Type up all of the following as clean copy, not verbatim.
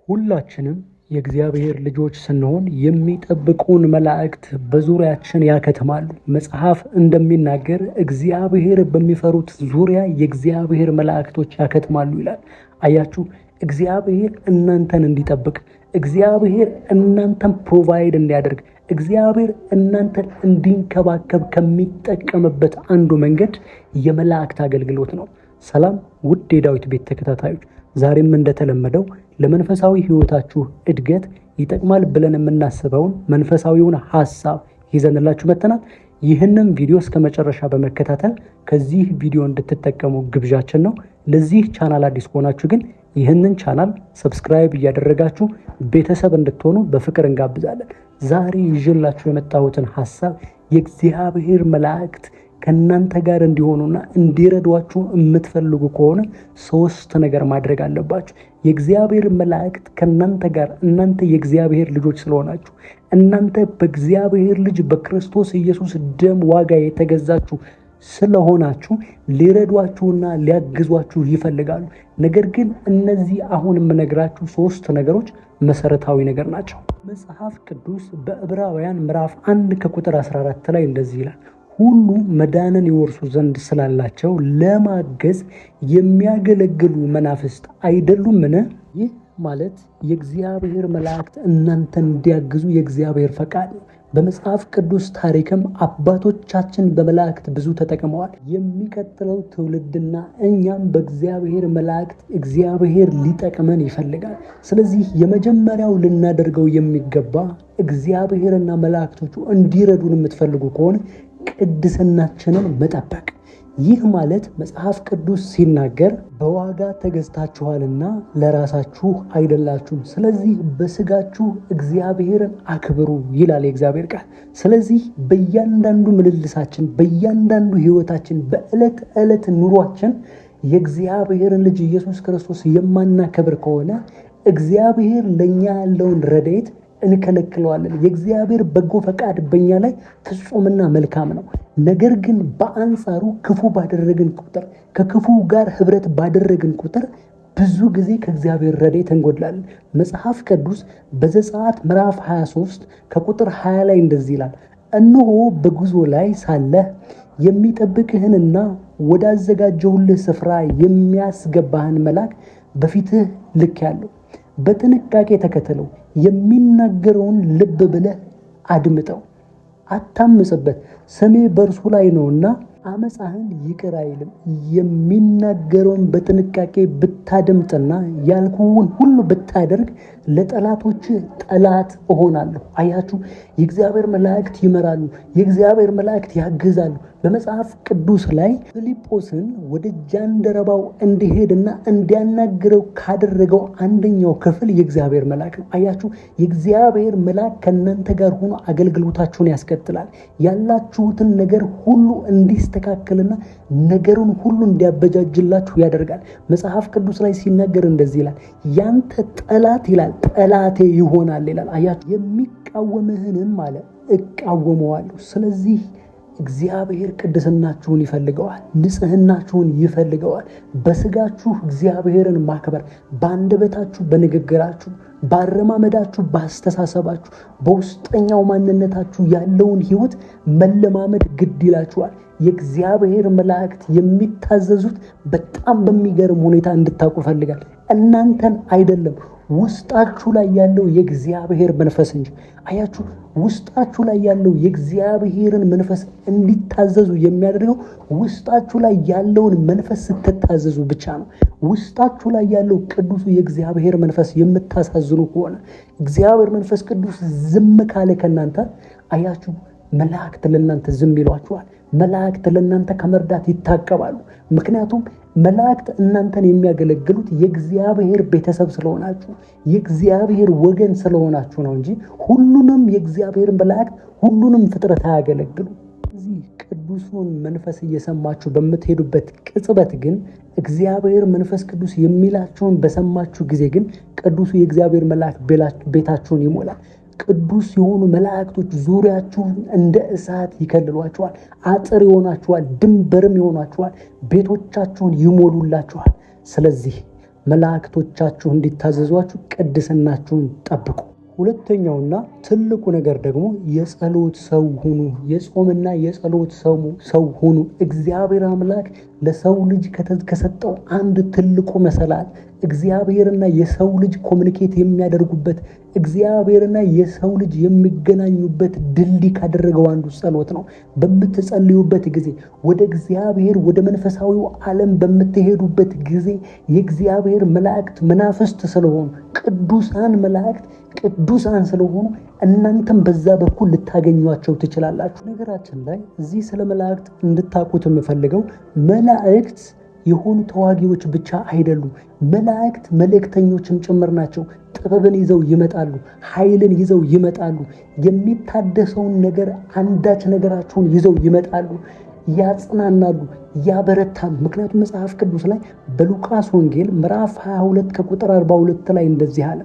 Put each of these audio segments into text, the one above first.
ሁላችንም የእግዚአብሔር ልጆች ስንሆን የሚጠብቁን መላእክት በዙሪያችን ያከትማሉ። መጽሐፍ እንደሚናገር እግዚአብሔር በሚፈሩት ዙሪያ የእግዚአብሔር መላእክቶች ያከትማሉ ይላል። አያችሁ፣ እግዚአብሔር እናንተን እንዲጠብቅ፣ እግዚአብሔር እናንተን ፕሮቫይድ እንዲያደርግ፣ እግዚአብሔር እናንተን እንዲንከባከብ ከሚጠቀምበት አንዱ መንገድ የመላእክት አገልግሎት ነው። ሰላም ውድ የዳዊት ቤት ተከታታዮች፣ ዛሬም እንደተለመደው ለመንፈሳዊ ሕይወታችሁ እድገት ይጠቅማል ብለን የምናስበውን መንፈሳዊውን ሐሳብ ይዘንላችሁ መጥተናል። ይህንን ቪዲዮ እስከ መጨረሻ በመከታተል ከዚህ ቪዲዮ እንድትጠቀሙ ግብዣችን ነው። ለዚህ ቻናል አዲስ ከሆናችሁ ግን ይህንን ቻናል ሰብስክራይብ እያደረጋችሁ ቤተሰብ እንድትሆኑ በፍቅር እንጋብዛለን። ዛሬ ይዤላችሁ የመጣሁትን ሐሳብ የእግዚአብሔር መላእክት ከእናንተ ጋር እንዲሆኑና እንዲረዷችሁ የምትፈልጉ ከሆነ 3 ነገር ማድረግ አለባችሁ። የእግዚአብሔር መላእክት ከእናንተ ጋር፣ እናንተ የእግዚአብሔር ልጆች ስለሆናችሁ፣ እናንተ በእግዚአብሔር ልጅ በክርስቶስ ኢየሱስ ደም ዋጋ የተገዛችሁ ስለሆናችሁ ሊረዷችሁና ሊያግዟችሁ ይፈልጋሉ። ነገር ግን እነዚህ አሁን የምነግራችሁ 3 ነገሮች መሰረታዊ ነገር ናቸው። መጽሐፍ ቅዱስ በዕብራውያን ምዕራፍ 1 ከቁጥር 14 ላይ እንደዚህ ይላል፣ ሁሉ መዳንን ይወርሱ ዘንድ ስላላቸው ለማገዝ የሚያገለግሉ መናፍስት አይደሉምን? ይህ ማለት የእግዚአብሔር መላእክት እናንተን እንዲያግዙ የእግዚአብሔር ፈቃድ ነው። በመጽሐፍ ቅዱስ ታሪክም አባቶቻችን በመላእክት ብዙ ተጠቅመዋል። የሚቀጥለው ትውልድና እኛም በእግዚአብሔር መላእክት እግዚአብሔር ሊጠቅመን ይፈልጋል። ስለዚህ የመጀመሪያው ልናደርገው የሚገባ እግዚአብሔርና መላእክቶቹ እንዲረዱን የምትፈልጉ ከሆነ ቅድስናችንን መጠበቅ። ይህ ማለት መጽሐፍ ቅዱስ ሲናገር በዋጋ ተገዝታችኋልና ለራሳችሁ አይደላችሁም፣ ስለዚህ በስጋችሁ እግዚአብሔርን አክብሩ ይላል የእግዚአብሔር ቃል። ስለዚህ በእያንዳንዱ ምልልሳችን፣ በእያንዳንዱ ሕይወታችን፣ በዕለት ዕለት ኑሯችን የእግዚአብሔርን ልጅ ኢየሱስ ክርስቶስ የማናከብር ከሆነ እግዚአብሔር ለእኛ ያለውን ረድኤት እንከለክለዋለን። የእግዚአብሔር በጎ ፈቃድ በእኛ ላይ ፍጹምና መልካም ነው። ነገር ግን በአንጻሩ ክፉ ባደረግን ቁጥር፣ ከክፉ ጋር ህብረት ባደረግን ቁጥር ብዙ ጊዜ ከእግዚአብሔር ረድኤት እንጎድላለን። መጽሐፍ ቅዱስ በዘጸአት ምዕራፍ 23 ከቁጥር 20 ላይ እንደዚህ ይላል፣ እነሆ በጉዞ ላይ ሳለህ የሚጠብቅህንና ወዳዘጋጀሁልህ ስፍራ የሚያስገባህን መልአክ በፊትህ ልኬአለሁ። በጥንቃቄ ተከተለው፣ የሚናገረውን ልብ ብለህ አድምጠው፣ አታምጽበት፣ ስሜ በእርሱ ላይ ነውና አመፃህን ይቅር አይልም። የሚናገረውን በጥንቃቄ ብታደምጥና ያልኩውን ሁሉ ብታደርግ ለጠላቶች ጠላት እሆናለሁ። አያችሁ፣ የእግዚአብሔር መላእክት ይመራሉ፣ የእግዚአብሔር መላእክት ያግዛሉ። በመጽሐፍ ቅዱስ ላይ ፊልጶስን ወደ ጃንደረባው እንዲሄድና እንዲያናግረው ካደረገው አንደኛው ክፍል የእግዚአብሔር መልአክ ነው። አያችሁ፣ የእግዚአብሔር መልአክ ከእናንተ ጋር ሆኖ አገልግሎታችሁን ያስቀጥላል። ያላችሁትን ነገር ሁሉ እንዲስተካከልና ነገሩን ሁሉ እንዲያበጃጅላችሁ ያደርጋል። መጽሐፍ ቅዱስ ላይ ሲናገር እንደዚህ ይላል፣ ያንተ ጠላት ይላል ጠላቴ ይሆናል ይላል። አያችሁ፣ የሚቃወምህንም አለ እቃወመዋለሁ። ስለዚህ እግዚአብሔር ቅድስናችሁን ይፈልገዋል፣ ንጽህናችሁን ይፈልገዋል። በስጋችሁ እግዚአብሔርን ማክበር፣ በአንደበታችሁ፣ በንግግራችሁ፣ ባረማመዳችሁ፣ ባስተሳሰባችሁ፣ በውስጠኛው ማንነታችሁ ያለውን ሕይወት መለማመድ ግድ ይላችኋል። የእግዚአብሔር መላእክት የሚታዘዙት በጣም በሚገርም ሁኔታ እንድታውቁ ፈልጋል። እናንተን አይደለም፣ ውስጣችሁ ላይ ያለው የእግዚአብሔር መንፈስ እንጂ። አያችሁ፣ ውስጣችሁ ላይ ያለው የእግዚአብሔርን መንፈስ እንዲታዘዙ የሚያደርገው ውስጣችሁ ላይ ያለውን መንፈስ ስትታዘዙ ብቻ ነው። ውስጣችሁ ላይ ያለው ቅዱሱ የእግዚአብሔር መንፈስ የምታሳዝኑ ከሆነ፣ እግዚአብሔር መንፈስ ቅዱስ ዝም ካለ ከእናንተ፣ አያችሁ፣ መላእክት ለእናንተ ዝም ይሏችኋል። መላእክት ለእናንተ ከመርዳት ይታቀባሉ። ምክንያቱም መላእክት እናንተን የሚያገለግሉት የእግዚአብሔር ቤተሰብ ስለሆናችሁ፣ የእግዚአብሔር ወገን ስለሆናችሁ ነው እንጂ ሁሉንም የእግዚአብሔር መላእክት ሁሉንም ፍጥረት አያገለግሉ። እዚህ ቅዱሱን መንፈስ እየሰማችሁ በምትሄዱበት ቅጽበት ግን እግዚአብሔር መንፈስ ቅዱስ የሚላችሁን በሰማችሁ ጊዜ ግን ቅዱሱ የእግዚአብሔር መልአክ ቤታችሁን ይሞላል። ቅዱስ የሆኑ መላእክቶች ዙሪያችሁን እንደ እሳት ይከልሏችኋል፣ አጥር ይሆናችኋል፣ ድንበርም ይሆናችኋል፣ ቤቶቻችሁን ይሞሉላችኋል። ስለዚህ መላእክቶቻችሁ እንዲታዘዟችሁ ቅድስናችሁን ጠብቁ። ሁለተኛውና ትልቁ ነገር ደግሞ የጸሎት ሰው ሁኑ። የጾምና የጸሎት ሰው ሁኑ። እግዚአብሔር አምላክ ለሰው ልጅ ከሰጠው አንድ ትልቁ መሰላል እግዚአብሔርና የሰው ልጅ ኮሚኒኬት የሚያደርጉበት እግዚአብሔርና የሰው ልጅ የሚገናኙበት ድልድይ ካደረገው አንዱ ጸሎት ነው። በምትጸልዩበት ጊዜ ወደ እግዚአብሔር ወደ መንፈሳዊው ዓለም በምትሄዱበት ጊዜ የእግዚአብሔር መላእክት መናፍስት ስለሆኑ ቅዱሳን መላእክት ቅዱሳን ስለሆኑ እናንተም በዛ በኩል ልታገኟቸው ትችላላችሁ። ነገራችን ላይ እዚህ ስለ መላእክት እንድታቁት የምፈልገው መላእክት የሆኑ ተዋጊዎች ብቻ አይደሉም። መላእክት መልእክተኞችም ጭምር ናቸው። ጥበብን ይዘው ይመጣሉ። ኃይልን ይዘው ይመጣሉ። የሚታደሰውን ነገር አንዳች ነገራቸውን ይዘው ይመጣሉ። ያጽናናሉ፣ ያበረታሉ። ምክንያቱም መጽሐፍ ቅዱስ ላይ በሉቃስ ወንጌል ምዕራፍ 22 ከቁጥር 42 ላይ እንደዚህ አለ።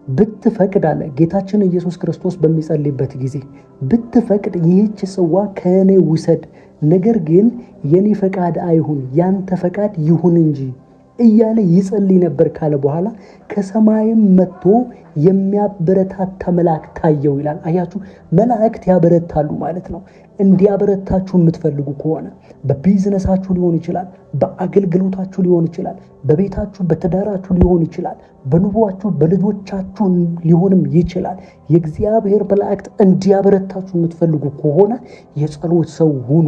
ብትፈቅድ አለ ጌታችን ኢየሱስ ክርስቶስ በሚጸልይበት ጊዜ ብትፈቅድ ይህች ጽዋ ከእኔ ውሰድ፣ ነገር ግን የኔ ፈቃድ አይሁን ያንተ ፈቃድ ይሁን እንጂ እያለ ይጸልይ ነበር ካለ በኋላ ከሰማይም መጥቶ የሚያበረታታ መልአክ ታየው ይላል። አያችሁ፣ መላእክት ያበረታሉ ማለት ነው። እንዲያበረታችሁ የምትፈልጉ ከሆነ በቢዝነሳችሁ ሊሆን ይችላል፣ በአገልግሎታችሁ ሊሆን ይችላል፣ በቤታችሁ በትዳራችሁ ሊሆን ይችላል፣ በኑሯችሁ በልጆቻችሁ ሊሆንም ይችላል። የእግዚአብሔር መላእክት እንዲያበረታችሁ የምትፈልጉ ከሆነ የጸሎት ሰው ሁኑ።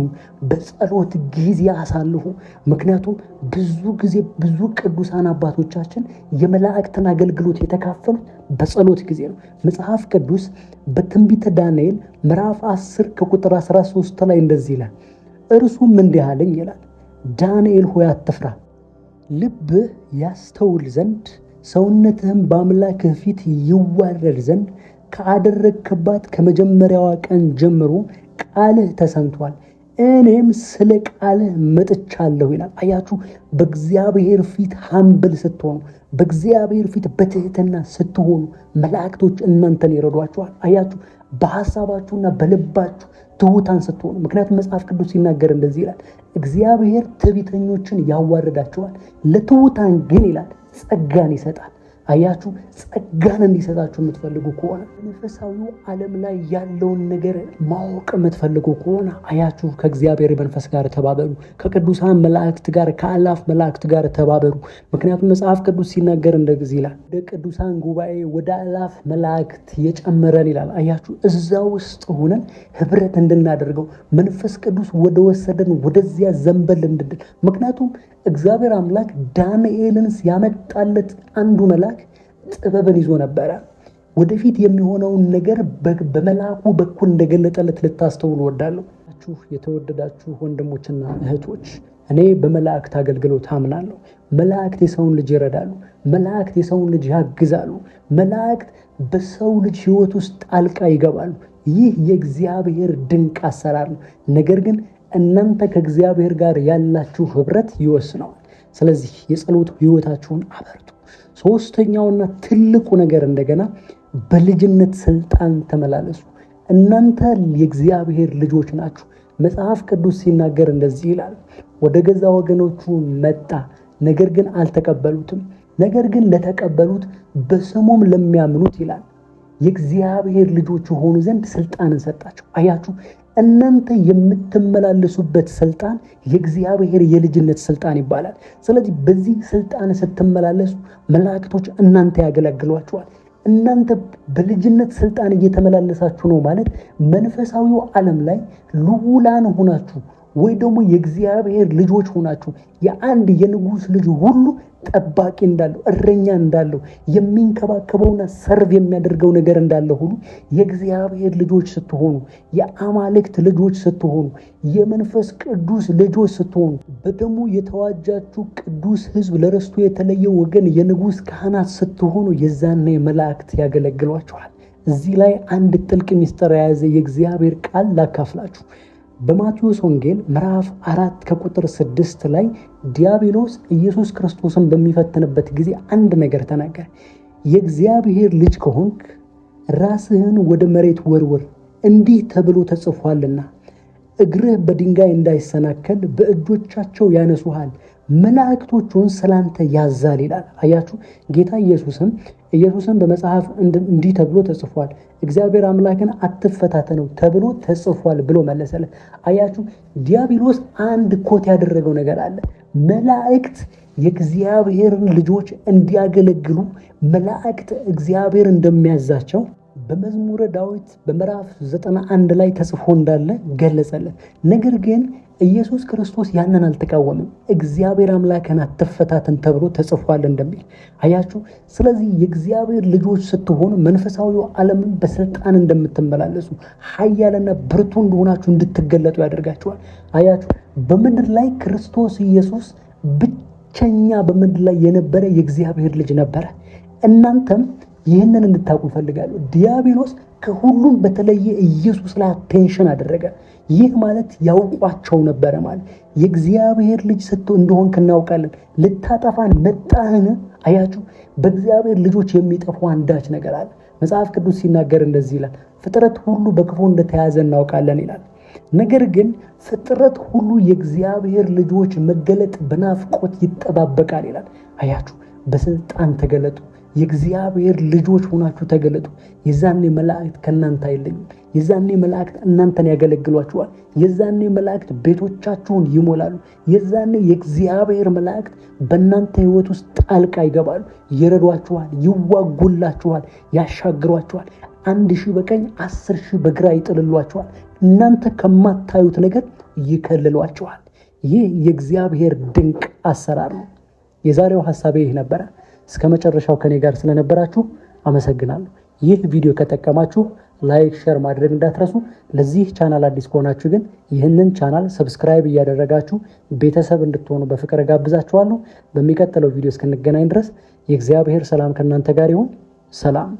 በጸሎት ጊዜ አሳልፉ። ምክንያቱም ብዙ ጊዜ ብዙ ቅዱሳን አባቶቻችን የመላእክትን አገልግሎት የተካፈሉት በጸሎት ጊዜ ነው። መጽሐፍ ቅዱስ በትንቢተ ዳንኤል ምዕራፍ 10 ከቁጥር 13 ላይ እንደዚህ ይላል። እርሱም እንዲህ አለኝ ይላል፣ ዳንኤል ሆይ አትፍራ፣ ልብህ ያስተውል ዘንድ ሰውነትህም በአምላክህ ፊት ይዋረድ ዘንድ ካደረግክባት ከመጀመሪያዋ ቀን ጀምሮ ቃልህ ተሰምቷል፣ እኔም ስለ ቃልህ መጥቻለሁ ይላል። አያችሁ፣ በእግዚአብሔር ፊት ሀምብል ስትሆኑ፣ በእግዚአብሔር ፊት በትህትና ስትሆኑ መላእክቶች እናንተን ይረዷችኋል። አያችሁ፣ በሐሳባችሁና በልባችሁ ትሑታን ስትሆኑ። ምክንያቱም መጽሐፍ ቅዱስ ሲናገር እንደዚህ ይላል፣ እግዚአብሔር ትዕቢተኞችን ያዋርዳቸዋል፣ ለትሑታን ግን ይላል ጸጋን ይሰጣል። አያችሁ፣ ጸጋን እንዲሰጣችሁ የምትፈልጉ ከሆነ መንፈሳዊው ዓለም ላይ ያለውን ነገር ማወቅ የምትፈልጉ ከሆነ አያችሁ፣ ከእግዚአብሔር መንፈስ ጋር ተባበሩ። ከቅዱሳን መላእክት ጋር ከአላፍ መላእክት ጋር ተባበሩ። ምክንያቱም መጽሐፍ ቅዱስ ሲናገር እንደዚህ ይላል፣ ወደ ቅዱሳን ጉባኤ ወደ አላፍ መላእክት የጨመረን ይላል። አያችሁ፣ እዛ ውስጥ ሆነን ህብረት እንድናደርገው መንፈስ ቅዱስ ወደ ወሰደን ወደዚያ ዘንበል እንድንል። ምክንያቱም እግዚአብሔር አምላክ ዳንኤልን ያመጣለት አንዱ መልአክ ጥበብን ይዞ ነበረ። ወደፊት የሚሆነውን ነገር በመልአኩ በኩል እንደገለጠለት ልታስተውሉ እወዳለሁ። የተወደዳችሁ ወንድሞችና እህቶች፣ እኔ በመላእክት አገልግሎት አምናለሁ። መላእክት የሰውን ልጅ ይረዳሉ። መላእክት የሰውን ልጅ ያግዛሉ። መላእክት በሰው ልጅ ህይወት ውስጥ ጣልቃ ይገባሉ። ይህ የእግዚአብሔር ድንቅ አሰራር ነው። ነገር ግን እናንተ ከእግዚአብሔር ጋር ያላችሁ ህብረት ይወስነዋል። ስለዚህ የጸሎት ህይወታችሁን አበርቱ። ሶስተኛውና ትልቁ ነገር እንደገና በልጅነት ስልጣን ተመላለሱ። እናንተ የእግዚአብሔር ልጆች ናችሁ። መጽሐፍ ቅዱስ ሲናገር እንደዚህ ይላል፣ ወደ ገዛ ወገኖቹ መጣ፣ ነገር ግን አልተቀበሉትም። ነገር ግን ለተቀበሉት በስሙም ለሚያምኑት ይላል የእግዚአብሔር ልጆች ሆኑ ዘንድ ስልጣንን ሰጣቸው። አያችሁ፣ እናንተ የምትመላለሱበት ስልጣን የእግዚአብሔር የልጅነት ስልጣን ይባላል። ስለዚህ በዚህ ስልጣን ስትመላለሱ መላእክቶች እናንተ ያገለግሏችኋል። እናንተ በልጅነት ስልጣን እየተመላለሳችሁ ነው ማለት መንፈሳዊው ዓለም ላይ ልዑላን ሆናችሁ ወይ ደግሞ የእግዚአብሔር ልጆች ሆናችሁ የአንድ የንጉሥ ልጅ ሁሉ ጠባቂ እንዳለው እረኛ እንዳለው የሚንከባከበውና ሰርቭ የሚያደርገው ነገር እንዳለው ሁሉ የእግዚአብሔር ልጆች ስትሆኑ፣ የአማልክት ልጆች ስትሆኑ፣ የመንፈስ ቅዱስ ልጆች ስትሆኑ፣ በደሙ የተዋጃችሁ ቅዱስ ሕዝብ ለርስቱ የተለየ ወገን የንጉሥ ካህናት ስትሆኑ የዛኔ መላእክት ያገለግሏችኋል። እዚህ ላይ አንድ ጥልቅ ሚስጥር የያዘ የእግዚአብሔር ቃል ላካፍላችሁ። በማቴዎስ ወንጌል ምዕራፍ 4 ከቁጥር 6 ላይ ዲያብሎስ ኢየሱስ ክርስቶስን በሚፈትንበት ጊዜ አንድ ነገር ተናገረ። የእግዚአብሔር ልጅ ከሆንክ ራስህን ወደ መሬት ወርውር፣ እንዲህ ተብሎ ተጽፏልና እግርህ በድንጋይ እንዳይሰናከል በእጆቻቸው ያነሱሃል፣ መላእክቶቹን ስላንተ ያዛል ይላል። አያችሁ ጌታ ኢየሱስን በመጽሐፍ እንዲህ ተብሎ ተጽፏል፣ እግዚአብሔር አምላክን አትፈታተነው ተብሎ ተጽፏል ብሎ መለሰለት። አያችሁ ዲያብሎስ አንድ ኮት ያደረገው ነገር አለ። መላእክት የእግዚአብሔርን ልጆች እንዲያገለግሉ መላእክት እግዚአብሔር እንደሚያዛቸው በመዝሙረ ዳዊት በምዕራፍ 91 ላይ ተጽፎ እንዳለ ገለጸለት። ነገር ግን ኢየሱስ ክርስቶስ ያንን አልተቃወምም። እግዚአብሔር አምላክን አትፈታተን ተብሎ ተጽፏል እንደሚል አያችሁ። ስለዚህ የእግዚአብሔር ልጆች ስትሆኑ መንፈሳዊው ዓለምን በስልጣን እንደምትመላለሱ ኃያልና ብርቱ እንደሆናችሁ እንድትገለጡ ያደርጋችኋል። አያችሁ በምድር ላይ ክርስቶስ ኢየሱስ ብቸኛ በምድር ላይ የነበረ የእግዚአብሔር ልጅ ነበረ። እናንተም ይህንን እንድታውቁ ፈልጋለሁ። ዲያብሎስ ከሁሉም በተለየ ኢየሱስ ላይ አቴንሽን አደረገ። ይህ ማለት ያውቋቸው ነበረ ማለት የእግዚአብሔር ልጅ እንደሆንክ እናውቃለን፣ ልታጠፋን መጣህን? አያችሁ በእግዚአብሔር ልጆች የሚጠፉ አንዳች ነገር አለ። መጽሐፍ ቅዱስ ሲናገር እንደዚህ ይላል፣ ፍጥረት ሁሉ በክፉ እንደተያዘ እናውቃለን ይላል። ነገር ግን ፍጥረት ሁሉ የእግዚአብሔር ልጆች መገለጥ በናፍቆት ይጠባበቃል ይላል። አያችሁ በስልጣን ተገለጡ፣ የእግዚአብሔር ልጆች ሆናችሁ ተገለጡ። የዛኔ መላእክት ከእናንተ አይለዩም። የዛኔ መላእክት እናንተን ያገለግሏችኋል። የዛኔ መላእክት ቤቶቻችሁን ይሞላሉ። የዛኔ የእግዚአብሔር መላእክት በእናንተ ሕይወት ውስጥ ጣልቃ ይገባሉ፣ ይረዷችኋል፣ ይዋጉላችኋል፣ ያሻግሯችኋል። 1000 በቀኝ 10,000 በግራ ይጥልሏችኋል። እናንተ ከማታዩት ነገር ይከልሏችኋል። ይህ የእግዚአብሔር ድንቅ አሰራር ነው። የዛሬው ሐሳቤ ይህ ነበረ። እስከ መጨረሻው ከኔ ጋር ስለነበራችሁ አመሰግናለሁ። ይህ ቪዲዮ ከጠቀማችሁ ላይክ፣ ሼር ማድረግ እንዳትረሱ። ለዚህ ቻናል አዲስ ከሆናችሁ ግን ይህንን ቻናል ሰብስክራይብ እያደረጋችሁ ቤተሰብ እንድትሆኑ በፍቅር ጋብዛችኋለሁ። በሚቀጥለው ቪዲዮ እስክንገናኝ ድረስ የእግዚአብሔር ሰላም ከእናንተ ጋር ይሁን። ሰላም